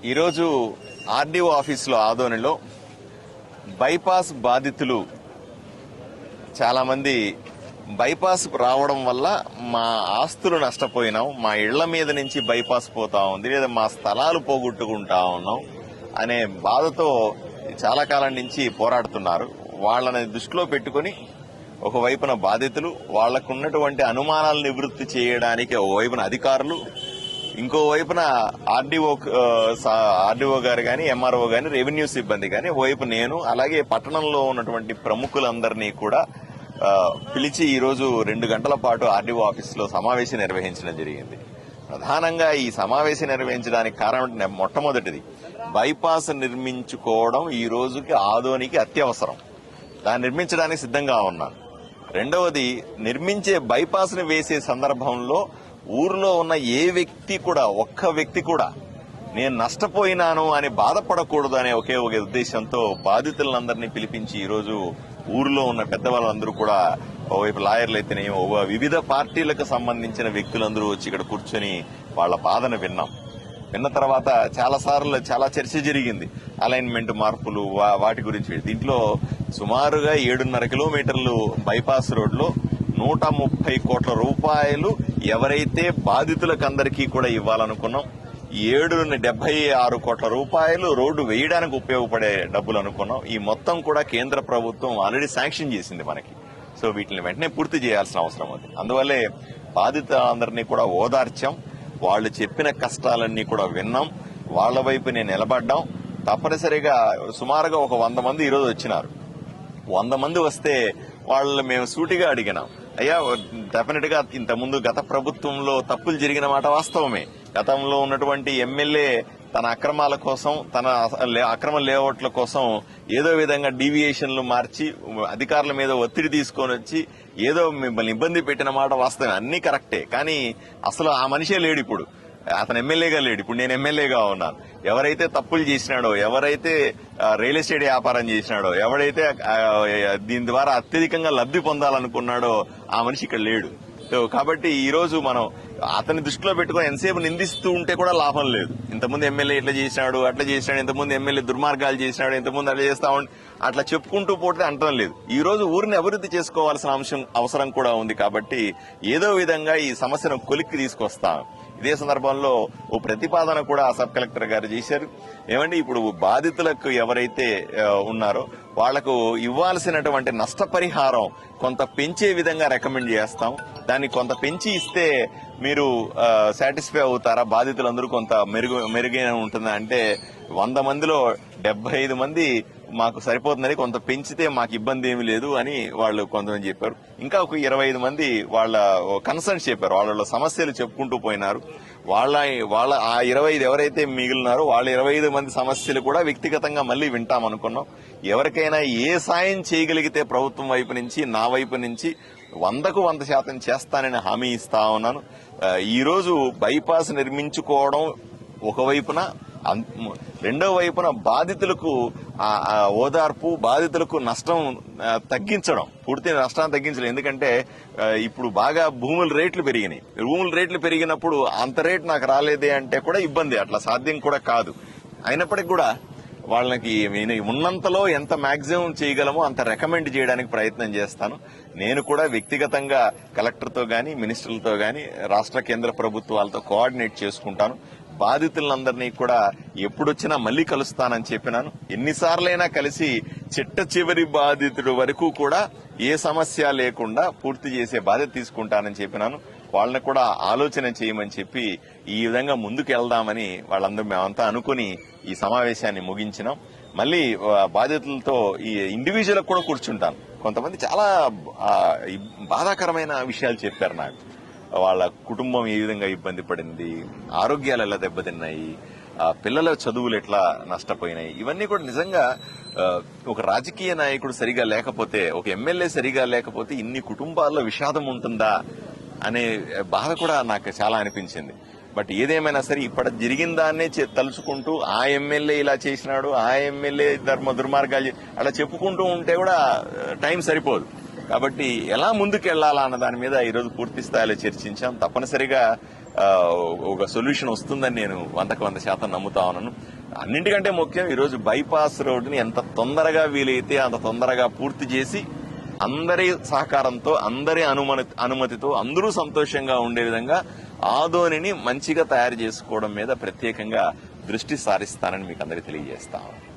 ఈరోజు ఆర్డీఓ ఆఫీసులో ఆదోనిలో బైపాస్ బాధితులు చాలామంది బైపాస్ రావడం వల్ల మా ఆస్తులు నష్టపోయినాం, మా ఇళ్ల మీద నుంచి బైపాస్ పోతా ఉంది, లేదా మా స్థలాలు పోగొట్టుకుంటా ఉన్నాం అనే బాధతో చాలా కాలం నుంచి పోరాడుతున్నారు. వాళ్ళని దృష్టిలో పెట్టుకుని ఒకవైపున బాధితులు, వాళ్లకున్నటువంటి అనుమానాలు నివృత్తి చేయడానికి ఒకవైపున అధికారులు, ఇంకోవైపున ఆర్డీఓ గారు కానీ, ఎంఆర్ఓ గాని, రెవెన్యూ సిబ్బంది కానీ, ఒకవైపు నేను, అలాగే పట్టణంలో ఉన్నటువంటి ప్రముఖులందరినీ కూడా పిలిచి ఈరోజు 2 గంటల పాటు ఆర్డీఓ ఆఫీసులో సమావేశం నిర్వహించడం జరిగింది. ప్రధానంగా ఈ సమావేశం నిర్వహించడానికి కారణం మొట్టమొదటిది బైపాస్ నిర్మించుకోవడం ఈ రోజుకి ఆదోనికి అత్యవసరం. దాన్ని నిర్మించడానికి సిద్ధంగా ఉన్నాను. రెండవది, నిర్మించే బైపాస్ ని వేసే సందర్భంలో ఊర్లో ఉన్న ఏ వ్యక్తి కూడా, ఒక్క వ్యక్తి కూడా నేను నష్టపోయినాను అని బాధపడకూడదు అనే ఒకే ఒక ఉద్దేశంతో బాధితులందరినీ పిలిపించి ఈరోజు ఊర్లో ఉన్న పెద్దవాళ్ళందరూ కూడా, ఓవైపు లాయర్లు అయితేనే, వివిధ పార్టీలకు సంబంధించిన వ్యక్తులందరూ వచ్చి ఇక్కడ కూర్చొని వాళ్ళ బాధను విన్న తర్వాత చాలా చర్చ జరిగింది. అలైన్మెంట్ మార్పులు, వాటి గురించి. దీంట్లో సుమారుగా 7.5 కిలోమీటర్లు బైపాస్ రోడ్లో 130 కోట్ల రూపాయలు ఎవరైతే బాధితులకందరికీ కూడా ఇవ్వాలనుకున్నాం, 76 కోట్ల రూపాయలు రోడ్డు వేయడానికి ఉపయోగపడే డబ్బులు అనుకున్నాం. ఈ మొత్తం కూడా కేంద్ర ప్రభుత్వం ఆల్రెడీ శాంక్షన్ చేసింది మనకి. సో వీటిని వెంటనే పూర్తి చేయాల్సిన అవసరం ఉంది. అందువల్లే బాధితులందరినీ కూడా ఓదార్చాం, వాళ్ళు చెప్పిన కష్టాలన్నీ కూడా విన్నాం, వాళ్ల వైపు నేను నిలబడ్డాం. తప్పనిసరిగా సుమారుగా ఒక 100 మంది ఈరోజు వచ్చినారు. 100 మంది వస్తే వాళ్ళు మేము సూటిగా అడిగినాం, అయ్యా డెఫినెట్ గా ఇంతకుముందు గత ప్రభుత్వంలో తప్పులు జరిగిన మాట వాస్తవమే. గతంలో ఉన్నటువంటి ఎమ్మెల్యే తన అక్రమాల కోసం, తన అక్రమ లేఅవుట్ల కోసం ఏదో విధంగా డీవియేషన్లు మార్చి అధికారుల మీద ఒత్తిడి తీసుకొని వచ్చి ఏదో మిమ్మల్ని ఇబ్బంది పెట్టిన మాట వాస్తవమే, అన్ని కరెక్టే. కానీ అసలు ఆ మనిషే లేడు ఇప్పుడు. అతను ఎమ్మెల్యేగా లేడు, ఇప్పుడు నేను ఎమ్మెల్యేగా ఉన్నాను. ఎవరైతే తప్పులు చేసినాడో, ఎవరైతే రియల్ ఎస్టేట్ వ్యాపారం చేసినాడో, ఎవరైతే దీని ద్వారా అత్యధికంగా లబ్ధి పొందాలనుకున్నాడో ఆ మనిషి ఇక్కడ లేడు. కాబట్టి ఈ రోజు మనం అతని దృష్టిలో పెట్టుకుని ఎంతసేపు నిందిస్తూ ఉంటే కూడా లాభం లేదు. ఇంతకుముందు ఎమ్మెల్యే ఇట్లా చేసినాడు, అట్లా చేసినాడు, ఇంతకుముందు ఎమ్మెల్యే దుర్మార్గాలు చేసినాడు, ఇంతకుముందు అట్లా చేస్తా అట్లా చెప్పుకుంటూ పోతే అంటం లేదు. ఈ రోజు ఊరిని అభివృద్ధి చేసుకోవాల్సిన అవసరం కూడా ఉంది. కాబట్టి ఏదో విధంగా ఈ సమస్యను కొలిక్కి తీసుకొస్తాం. ఇదే సందర్భంలో ఓ ప్రతిపాదన కూడా సబ్ కలెక్టర్ గారు చేశారు. ఏమండి, ఇప్పుడు బాధితులకు ఎవరైతే ఉన్నారో వాళ్లకు ఇవ్వాల్సినటువంటి నష్టపరిహారం కొంత పెంచే విధంగా రికమెండ్ చేస్తాం. దాన్ని కొంత పెంచి ఇస్తే మీరు సాటిస్ఫై అవుతారా, బాధితులందరూ కొంత మెరుగైన ఉంటుందా అంటే 100 మందిలో 75 మంది మాకు సరిపోతుందని, కొంత పెంచితే మాకు ఇబ్బంది ఏమీ లేదు అని వాళ్ళు కొంతమంది చెప్పారు. ఇంకా ఒక 25 మంది వాళ్ళ కన్సర్న్స్ చెప్పారు, వాళ్ళ సమస్యలు చెప్పుకుంటూ పోయినారు. వాళ్ళ ఆ 25 ఎవరైతే మిగిలినారో వాళ్ళ 25 మంది సమస్యలు కూడా వ్యక్తిగతంగా మళ్లీ వింటామనుకున్నాం. ఎవరికైనా ఏ సాయం చేయగలిగితే ప్రభుత్వం వైపు నుంచి, నా వైపు నుంచి 100కు 100% చేస్తానని హామీ ఇస్తా ఉన్నాను. ఈ రోజు బైపాస్ నిర్మించుకోవడం ఒకవైపున, రెండో వైపున బాధితులకు ఓదార్పు, బాధితులకు నష్టం తగ్గించడం, పూర్తి నష్టాన్ని తగ్గించడం. ఎందుకంటే ఇప్పుడు బాగా భూముల రేట్లు పెరిగినాయి. భూముల రేట్లు పెరిగినప్పుడు అంత రేటు నాకు రాలేదే అంటే కూడా ఇబ్బంది, అట్లా సాధ్యం కూడా కాదు. అయినప్పటికీ కూడా వాళ్ళకి ఉన్నంతలో ఎంత మాక్సిమం చేయగలమో అంత రికమెండ్ చేయడానికి ప్రయత్నం చేస్తాను. నేను కూడా వ్యక్తిగతంగా కలెక్టర్తో గాని, మినిస్టర్లతో గాని, రాష్ట్ర కేంద్ర ప్రభుత్వాలతో కోఆర్డినేట్ చేసుకుంటాను. బాధితులందరినీ కూడా ఎప్పుడొచ్చినా మళ్లీ కలుస్తానని చెప్పినాను. ఎన్నిసార్లైనా కలిసి చిట్ట చివరి బాధితుడి వరకు కూడా ఏ సమస్య లేకుండా పూర్తి చేసే బాధ్యత తీసుకుంటానని చెప్పినాను. వాళ్ళని కూడా ఆలోచన చేయమని చెప్పి ఈ విధంగా ముందుకు వెళ్దామని వాళ్ళందరూ మేమంతా అనుకుని ఈ సమావేశాన్ని ముగించినాం. మళ్లీ బాధితులతో ఈ ఇండివిజువల్ కూడా కూర్చుంటాను. కొంతమంది చాలా బాధాకరమైన విషయాలు చెప్పారు నాకు. వాళ్ళ కుటుంబం ఏ విధంగా ఇబ్బంది పడింది, ఆరోగ్యాలు ఎలా దెబ్బతిన్నాయి, పిల్లల చదువులు ఎట్లా నష్టపోయినాయి, ఇవన్నీ కూడా నిజంగా ఒక రాజకీయ నాయకుడు సరిగా లేకపోతే, ఒక ఎమ్మెల్యే సరిగా లేకపోతే ఇన్ని కుటుంబాల్లో విషాదం ఉంటుందా అనే బాధ కూడా నాకు చాలా అనిపించింది. బట్ ఏదేమైనా సరే ఇప్పటి జరిగిన దాన్నే తలుచుకుంటూ ఆ ఎమ్మెల్యే ఇలా చేసినాడు, ఆ ఎమ్మెల్యే దుర్మార్గాలు అలా చెప్పుకుంటూ ఉంటే కూడా టైం సరిపోదు. కాబట్టి ఎలా ముందుకెళ్లాలా అన్న దాని మీద ఈరోజు పూర్తి స్థాయిలో చర్చించాం. తప్పనిసరిగా ఒక సొల్యూషన్ వస్తుందని నేను 100% నమ్ముతా ఉన్నాను. అన్నింటికంటే ముఖ్యం ఈరోజు బైపాస్ రోడ్డుని ఎంత తొందరగా వీలైతే అంత తొందరగా పూర్తి చేసి అందరి సహకారంతో అందరి అనుమతితో అందరూ సంతోషంగా ఉండే విధంగా ఆదోనిని మంచిగా తయారు చేసుకోవడం మీద ప్రత్యేకంగా దృష్టి సారిస్తానని మీకు అందరికీ తెలియజేస్తాను.